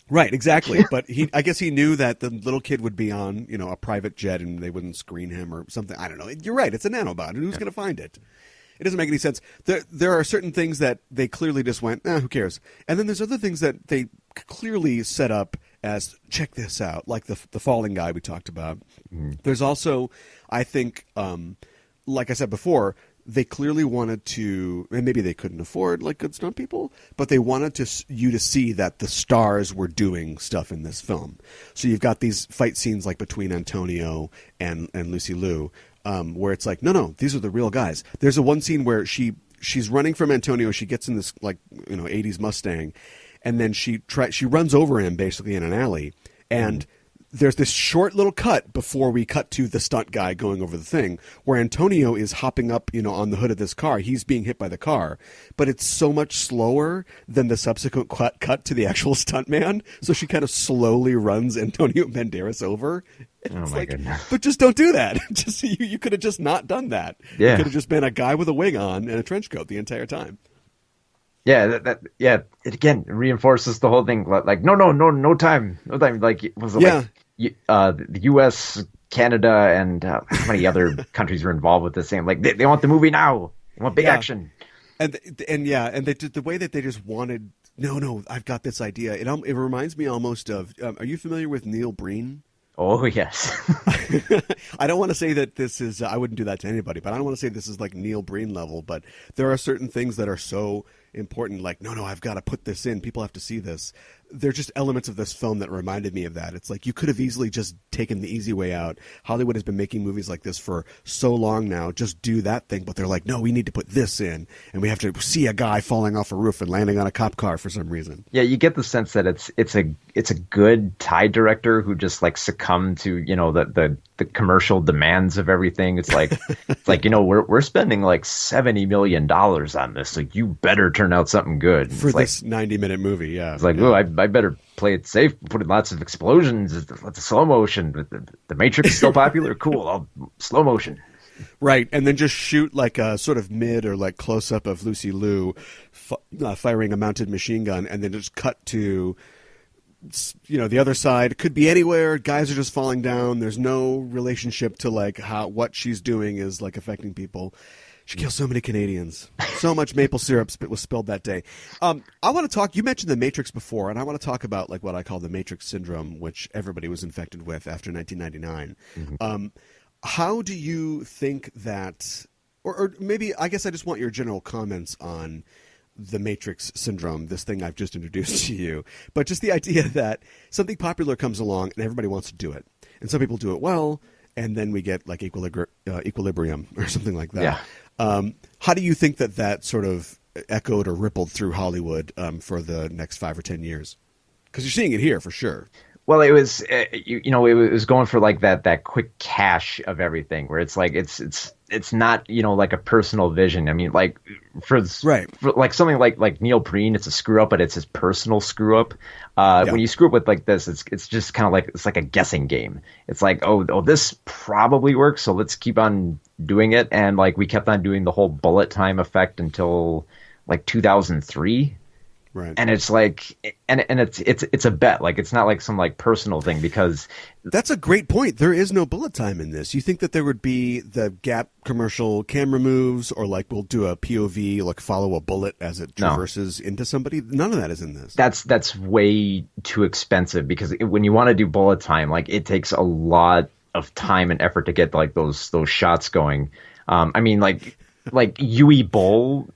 Speaker 1: Right, exactly. But I guess he knew that the little kid would be on, a private jet and they wouldn't screen him or something. I don't know. You're right. It's a nanobot, and who's going to find it? It doesn't make any sense. There are certain things that they clearly just went, who cares? And then there's other things that they clearly set up as, check this out, like the falling guy we talked about. Mm-hmm. There's also, I think, like I said before, they clearly wanted to, and maybe they couldn't afford like good stunt people, but they wanted you to see that the stars were doing stuff in this film. So you've got these fight scenes like between Antonio and Lucy Liu, where it's like, no, these are the real guys. There's a one scene where she's running from Antonio. She gets in this 80s Mustang, and then she runs over him basically in an alley, and there's this short little cut before we cut to the stunt guy going over the thing where Antonio is hopping up, on the hood of this car. He's being hit by the car, but it's so much slower than the subsequent cut to the actual stunt man. So she kind of slowly runs Antonio Banderas over.
Speaker 2: Oh my goodness.
Speaker 1: But just don't do that. Just you could have just not done that.
Speaker 2: Yeah.
Speaker 1: You could have just been a guy with a wig on and a trench coat the entire time.
Speaker 2: Yeah, it again reinforces the whole thing. Like, no time. Like, was it the U.S., Canada, and how many other countries were involved with this same? Like, they want the movie now. They want big action.
Speaker 1: And they did the way that they just wanted. No, I've got this idea. It reminds me almost of. Are you familiar with Neil Breen?
Speaker 2: Oh, yes.
Speaker 1: I don't want to say that this is. I wouldn't do that to anybody, but I don't want to say this is like Neil Breen level. But there are certain things that are so important, like no, I've got to put this in. People have to see this. They're just elements of this film that reminded me of that. It's like you could have easily just taken the easy way out. Hollywood has been making movies like this for so long now. Just do that thing. But they're like, no, we need to put this in. And we have to see a guy falling off a roof and landing on a cop car for some reason.
Speaker 2: Yeah, you get the sense that it's a good Thai director who just like succumbed to, the commercial demands of everything. It's like we're spending like $70 million on this. Like, you better turn out something good.
Speaker 1: For this 90-minute movie, yeah.
Speaker 2: It's like, I better play it safe, put in lots of explosions, lots of slow motion. The Matrix is still popular? Cool, I'll slow motion.
Speaker 1: Right, and then just shoot like a sort of mid or like close-up of Lucy Liu firing a mounted machine gun, and then just cut to the other side. Could be anywhere. Guys are just falling down. There's no relationship to like what she's doing is like affecting people. She kills so many Canadians. So much maple syrup was spilled that day. I want to talk. You mentioned the Matrix before, and I want to talk about like what I call the Matrix syndrome, which everybody was infected with after 1999. Mm-hmm. How do you think that, or maybe I guess I just want your general comments on the Matrix syndrome, this thing I've just introduced to you, but just the idea that something popular comes along and everybody wants to do it, and some people do it well, and then we get like equilibrium or something like that.
Speaker 2: Yeah.
Speaker 1: How do you think that sort of echoed or rippled through Hollywood for the next 5 or 10 years? Because you're seeing it here for sure.
Speaker 2: Well, it was it was going for like that quick cash of everything, where it's like it's not like a personal vision. I mean, like for like something like Neil Breen, it's a screw up, but it's his personal screw up. When you screw up with like this, it's just kind of like it's like a guessing game. It's like oh this probably works, so let's keep on doing it. And like we kept on doing the whole bullet time effect until like 2003.
Speaker 1: Right.
Speaker 2: And it's like, and it's a bet. Like, it's not like some like personal thing, because
Speaker 1: that's a great point. There is no bullet time in this. You think that there would be the Gap commercial camera moves, or like we'll do a POV, like follow a bullet as it traverses into somebody. None of that is in this.
Speaker 2: That's way too expensive, because when you want to do bullet time, like it takes a lot of time and effort to get like those shots going. I mean, like Yui Boll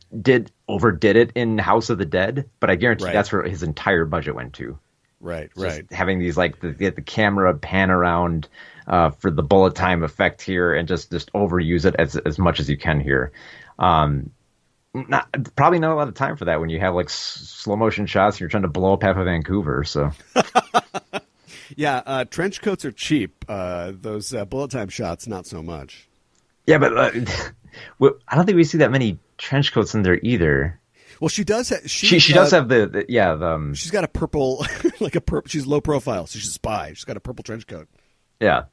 Speaker 2: overdid it in House of the Dead, but I guarantee that's where his entire budget went to.
Speaker 1: Right.
Speaker 2: Having these like the camera pan around for the bullet time effect here, and just overuse it as much as you can here. Probably not a lot of time for that when you have like slow motion shots and you're trying to blow up half of Vancouver. So.
Speaker 1: Yeah, trench coats are cheap. Those bullet time shots, not so much.
Speaker 2: Yeah, but I don't think we see that many trench coats in there either.
Speaker 1: Well, she does.
Speaker 2: She does have the
Speaker 1: she's got a purple, like a purple. She's low profile, so she's a spy. She's got a purple trench coat.
Speaker 2: Yeah,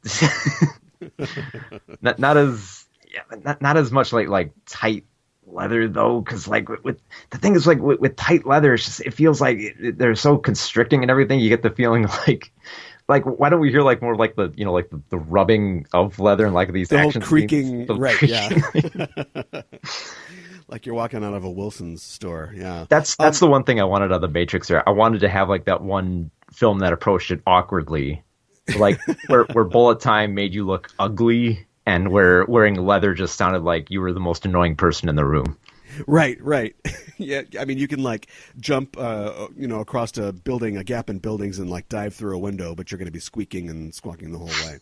Speaker 2: not as much like tight leather though, because like with the thing is like with tight leather, it feels like they're so constricting and everything. You get the feeling like why don't we hear like more like the like the rubbing of leather and like these
Speaker 1: the
Speaker 2: action
Speaker 1: whole creaking, right?
Speaker 2: Creaking.
Speaker 1: Yeah. Like you're walking out of a Wilson's store. Yeah.
Speaker 2: That's the one thing I wanted out of the Matrix there. I wanted to have like that one film that approached it awkwardly. Like where bullet time made you look ugly and where wearing leather just sounded like you were the most annoying person in the room.
Speaker 1: Right. Yeah, I mean, you can like jump, across a building, a gap in buildings, and like dive through a window, but you're going to be squeaking and squawking the whole way.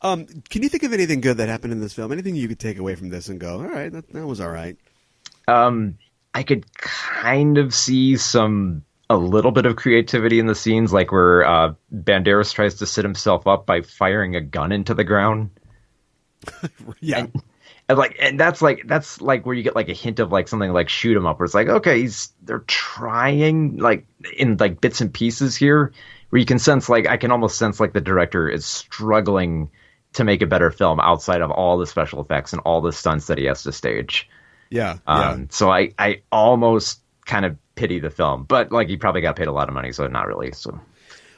Speaker 1: Can you think of anything good that happened in this film? Anything you could take away from this and go, all right, that was all right?
Speaker 2: I could kind of see a little bit of creativity in the scenes, like where Banderas tries to sit himself up by firing a gun into the ground.
Speaker 1: Yeah.
Speaker 2: And that's like where you get like a hint of like something like Shoot 'em Up, where it's like, okay, they're trying like in like bits and pieces here, where you can sense like I can almost sense like the director is struggling to make a better film outside of all the special effects and all the stunts that he has to stage.
Speaker 1: Yeah.
Speaker 2: So I almost kind of pity the film, but like he probably got paid a lot of money, so not really. So,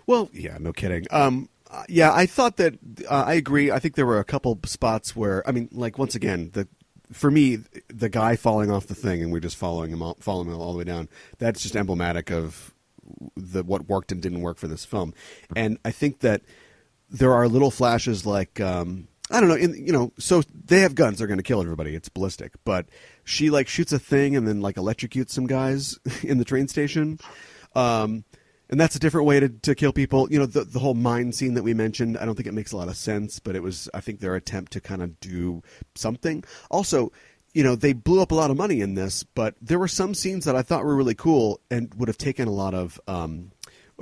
Speaker 1: well, yeah, no kidding. Yeah, I thought that I agree. I think there were a couple spots where, I mean, like once again, for me, the guy falling off the thing and we're just following him all the way down. That's just emblematic of what worked and didn't work for this film. And I think that there are little flashes like I don't know, so they have guns, they're going to kill everybody. It's Ballistic, but she like shoots a thing and then like electrocutes some guys in the train station. And that's a different way to kill people. The whole mine scene that we mentioned, I don't think it makes a lot of sense, but it was, I think, their attempt to kind of do something. Also, they blew up a lot of money in this, but there were some scenes that I thought were really cool and would have taken a lot of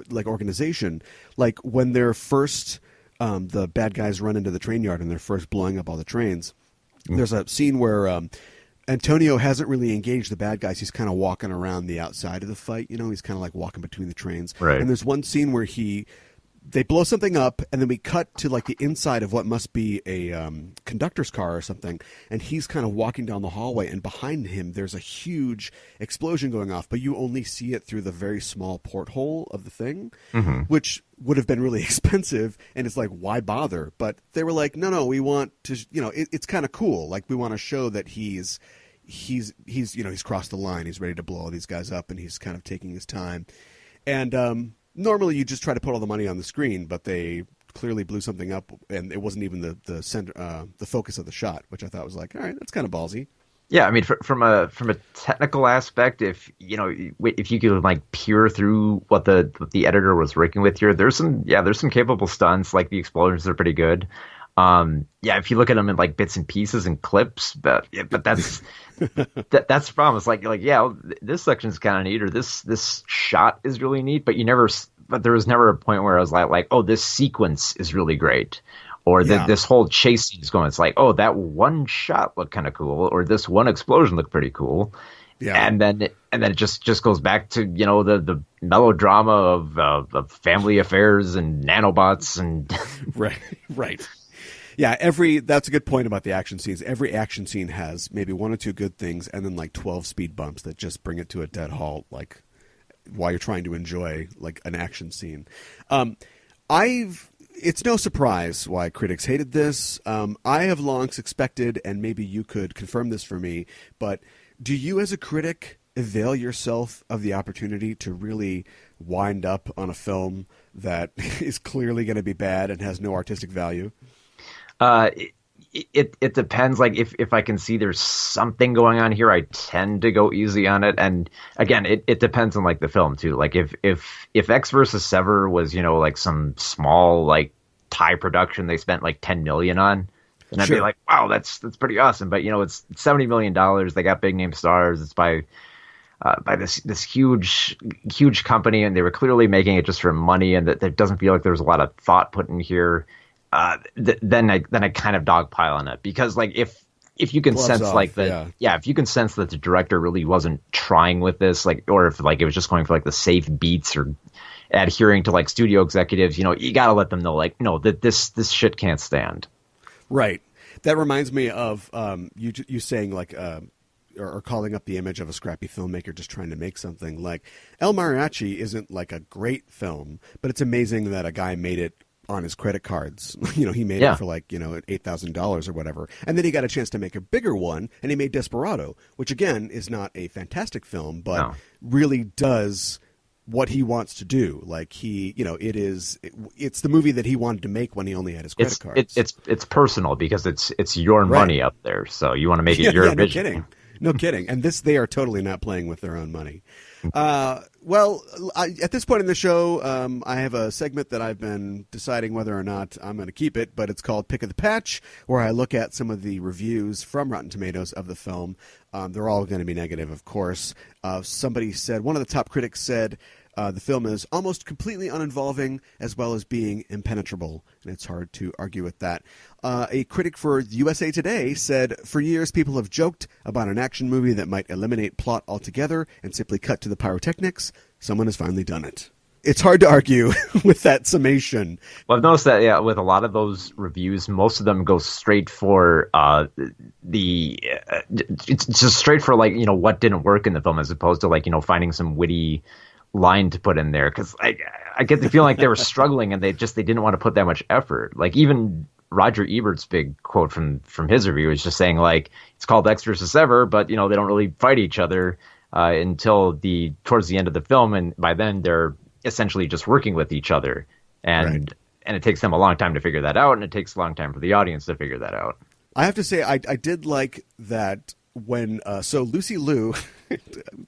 Speaker 1: like organization. Like when they're first, the bad guys run into the train yard and they're first blowing up all the trains. There's a scene where Antonio hasn't really engaged the bad guys. He's kind of walking around the outside of the fight. He's kind of like walking between the trains.
Speaker 2: Right.
Speaker 1: And there's one scene where they blow something up, and then we cut to like the inside of what must be a conductor's car or something, and he's kind of walking down the hallway, and behind him there's a huge explosion going off, but you only see it through the very small porthole of the thing, which would have been really expensive, and it's like, why bother? But they were like, no, we want to, it's kind of cool. Like, we want to show that he's crossed the line. He's ready to blow all these guys up, and he's kind of taking his time. And normally you just try to put all the money on the screen, but they clearly blew something up, and it wasn't even the center, the focus of the shot, which I thought was like, all right, that's kind of ballsy.
Speaker 2: Yeah, I mean, from a technical aspect, if you could like peer through what the editor was working with here, there's some capable stunts. Like the explosions are pretty good. If you look at them in like bits and pieces and clips, but that's that's the problem. It's like this section is kind of neat, or this shot is really neat, but there was never a point where I was like, oh, this sequence is really great. Or this whole chase scene is going. It's like, oh, that one shot looked kind of cool, or this one explosion looked pretty cool. Yeah. And then it just goes back to the melodrama of family affairs and nanobots and
Speaker 1: right. Yeah, that's a good point about the action scenes. Every action scene has maybe one or two good things, and then like 12 speed bumps that just bring it to a dead halt, like while you're trying to enjoy like an action scene. It's no surprise why critics hated this. I have long suspected, and maybe you could confirm this for me, but do you as a critic avail yourself of the opportunity to really wind up on a film that is clearly going to be bad and has no artistic value?
Speaker 2: It depends. Like if I can see there's something going on here, I tend to go easy on it. And again, it depends on like the film too. Like if Ecks versus Sever was like some small like Thai production they spent like 10 million on, then I'd be like, wow, that's pretty awesome. But it's $70 million. They got big name stars. It's by this huge company, and they were clearly making it just for money, and that doesn't feel like there's a lot of thought put in here. Then I kind of dogpile on it, because like if you can sense if you can sense that the director really wasn't trying with this, like, or if like it was just going for like the safe beats or adhering to like studio executives, you got to let them know like, no, that this shit can't stand.
Speaker 1: Right. That reminds me of you saying like or calling up the image of a scrappy filmmaker just trying to make something. Like El Mariachi isn't like a great film, but it's amazing that a guy made it on his credit cards. He made it for like, $8,000 or whatever. And then he got a chance to make a bigger one, and he made Desperado, which again is not a fantastic film, but really does what he wants to do. Like it's the movie that he wanted to make when he only had his credit cards.
Speaker 2: It's personal because it's your money up there, so you want to make it your vision.
Speaker 1: No kidding. And they are totally not playing with their own money. At this point in the show, I have a segment that I've been deciding whether or not I'm going to keep it, but it's called Pick of the Patch, where I look at some of the reviews from Rotten Tomatoes of the film. They're all going to be negative, of course. Somebody said, one of the top critics said, the film is almost completely uninvolving as well as being impenetrable, and it's hard to argue with that. A critic for USA Today said, for years people have joked about an action movie that might eliminate plot altogether and simply cut to the pyrotechnics. Someone has finally done it. It's hard to argue with that summation.
Speaker 2: Well, I've noticed that with a lot of those reviews, most of them go straight for it's just straight for what didn't work in the film, as opposed to finding some witty line to put in there, because I get the feeling like they were struggling and they didn't want to put that much effort. Like even Roger Ebert's big quote from his review is just saying it's called Ecks versus Sever, but they don't really fight each other until towards the end of the film, and by then they're essentially just working with each other, and it takes them a long time to figure that out, and it takes a long time for the audience to figure that out.
Speaker 1: I have to say I did like that when so Lucy Liu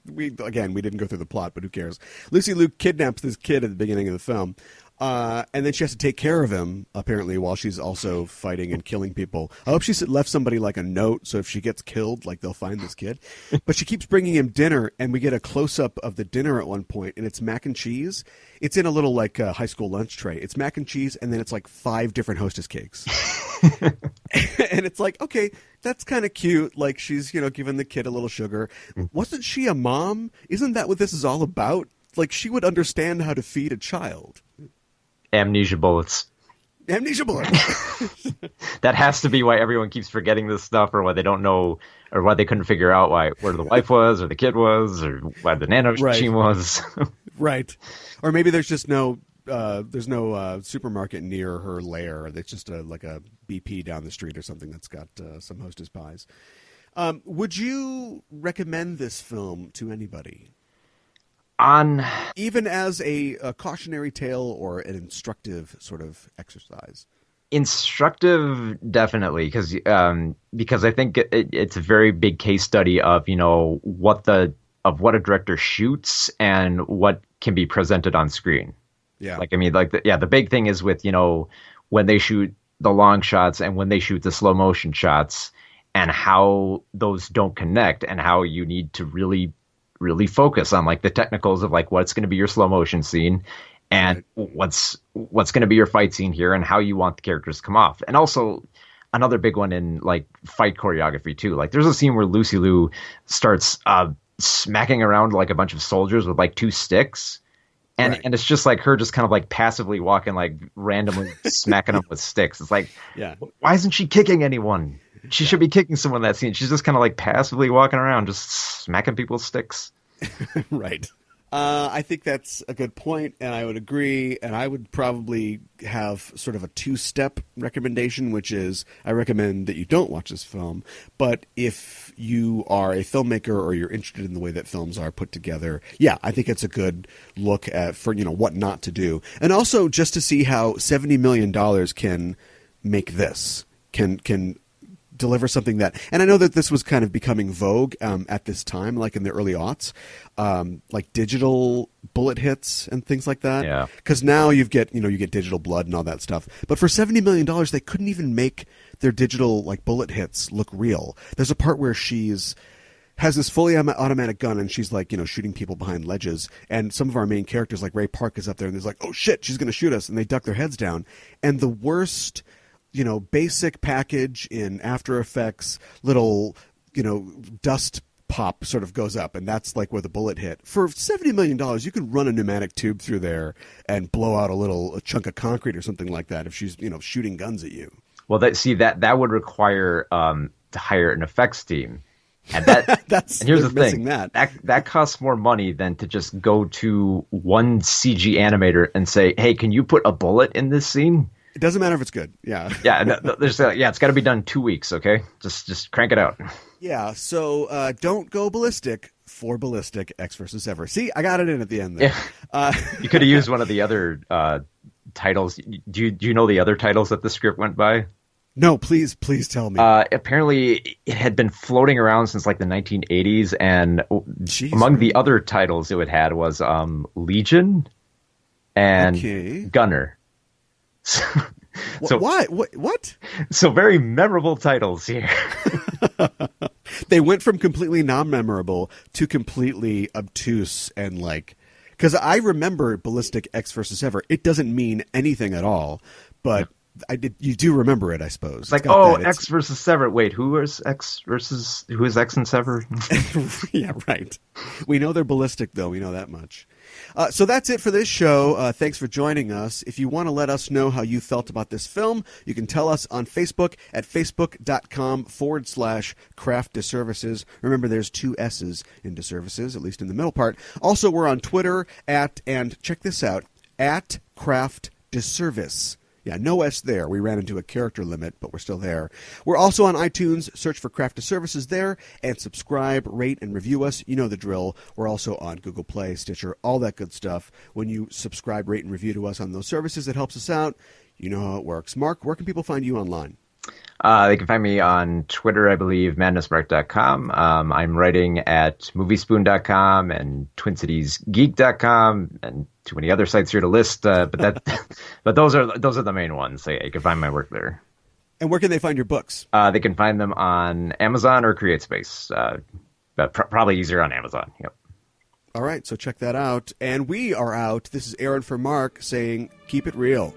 Speaker 1: we didn't go through the plot, but who cares? Lucy Liu kidnaps this kid at the beginning of the film, and then she has to take care of him, apparently, while she's also fighting and killing people. I hope she left somebody a note, so if she gets killed, they'll find this kid. But she keeps bringing him dinner, and we get a close-up of the dinner at one point, and it's mac and cheese. It's in a little, high school lunch tray. It's mac and cheese, and then it's 5 different Hostess cakes. And it's okay, that's kind of cute. She's, giving the kid a little sugar. Wasn't she a mom? Isn't that what this is all about? She would understand how to feed a child.
Speaker 2: Amnesia bullets. That has to be why everyone keeps forgetting this stuff, or why they don't know, or why they couldn't figure out where the wife was, or the kid was, or why the nano machine was.
Speaker 1: Right. Or maybe there's just no supermarket near her lair. It's just a BP down the street or something that's got some Hostess pies. Would you recommend this film to anybody? Even as a cautionary tale or an instructive sort of exercise?
Speaker 2: Instructive, definitely, because I think it's a very big case study of what a director shoots and what can be presented on screen.
Speaker 1: Yeah,
Speaker 2: the big thing is with when they shoot the long shots and when they shoot the slow motion shots, and how those don't connect, and how you need to really focus on the technicals of what's going to be your slow motion scene, and what's going to be your fight scene here, and how you want the characters to come off. And also another big one in fight choreography too. There's a scene where Lucy Liu starts smacking around a bunch of soldiers with 2 sticks. And it's just her just kind of passively walking, randomly smacking them with sticks. It's why isn't she kicking anyone? She should be kicking someone in that scene. She's just kind of passively walking around, just smacking people with sticks.
Speaker 1: Right. I think that's a good point, and I would agree. And I would probably have sort of a 2-step recommendation, which is I recommend that you don't watch this film. But if you are a filmmaker or you're interested in the way that films are put together, yeah, I think it's a good look at for what not to do, and also just to see how $70 million can make this can deliver something that, and I know that this was kind of becoming vogue at this time, in the early aughts, digital bullet hits and things like that.
Speaker 2: Yeah.
Speaker 1: Because now you get digital blood and all that stuff. But for $70 million, they couldn't even make their digital bullet hits look real. There's a part where has this fully automatic gun, and she's shooting people behind ledges, and some of our main characters Ray Park is up there, and there's oh shit, she's gonna shoot us, and they duck their heads down, and the worst basic package in After Effects, little, dust pop sort of goes up, and that's where the bullet hit. For $70 million, you could run a pneumatic tube through there and blow out a chunk of concrete or something like that if she's, shooting guns at you.
Speaker 2: Well, that would require to hire an effects team. And and here's the thing, that costs more money than to just go to one CG animator and say, hey, can you put a bullet in this scene?
Speaker 1: It doesn't matter if it's good. Yeah.
Speaker 2: Yeah. It's got to be done in 2 weeks. Okay. Just crank it out.
Speaker 1: Yeah, so don't go ballistic for Ballistic, Ecks versus Sever. See, I got it in at the end there.
Speaker 2: Yeah. You could have used one of the other titles. Do you know the other titles that the script went by?
Speaker 1: No, please tell me.
Speaker 2: Apparently, it had been floating around since like the 1980s, and among the other titles it had was Legion and Gunner. So
Speaker 1: why? What?
Speaker 2: So very memorable titles here.
Speaker 1: They went from completely non-memorable to completely obtuse and like, because I remember Ballistic Ecks versus Sever. It doesn't mean anything at all, but you do remember it, I suppose.
Speaker 2: It's like, Ecks versus Sever. Wait, who is Ecks and Sever?
Speaker 1: Yeah, right. We know they're ballistic, though. We know that much. So that's it for this show. Thanks for joining us. If you want to let us know how you felt about this film, you can tell us on Facebook at facebook.com/craft disservices. Remember, there's 2 S's in disservices, at least in the middle part. Also, we're on Twitter and check this out, at craft disservice. Yeah, no S there. We ran into a character limit, but we're still there. We're also on iTunes. Search for Craft Disservices there and subscribe, rate, and review us. You know the drill. We're also on Google Play, Stitcher, all that good stuff. When you subscribe, rate, and review to us on those services, it helps us out. You know how it works. Mark, where can people find you online?
Speaker 2: They can find me on Twitter, I believe, madnessmark.com. I'm writing at moviespoon.com and twincitiesgeek.com and too many other sites here to list. But those are the main ones. So, yeah, you can find my work there.
Speaker 1: And where can they find your books?
Speaker 2: They can find them on Amazon or CreateSpace. But probably easier on Amazon. Yep.
Speaker 1: All right, so check that out. And we are out. This is Aaron for Mark saying, keep it real.